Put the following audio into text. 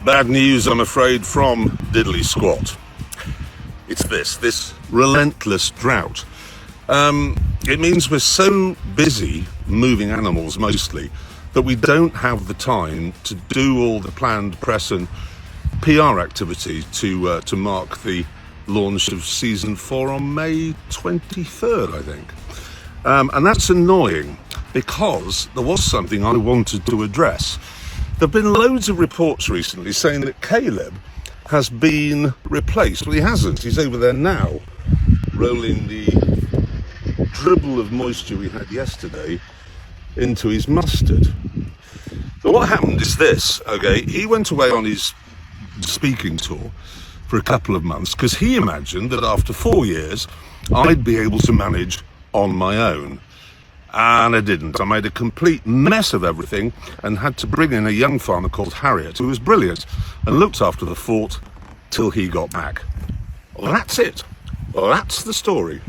Bad news, I'm afraid, from Diddley Squat. It's this relentless drought. It means we're so busy moving animals mostly that we don't have the time to do all the planned press and PR activity to mark the launch of season 4 on May 23rd, I think. And that's annoying because there was something I wanted to address. There have been loads of reports recently saying that Kaleb has been replaced. Well, he hasn't. He's over there now, rolling the dribble of moisture we had yesterday into his mustard. So what happened is this, okay? He went away on his speaking tour for a couple of months because he imagined that after 4 years, I'd be able to manage on my own. And I didn't. I made a complete mess of everything and had to bring in a young farmer called Harriet, who was brilliant and looked after the fort till he got back. Well, that's it. Well, that's the story.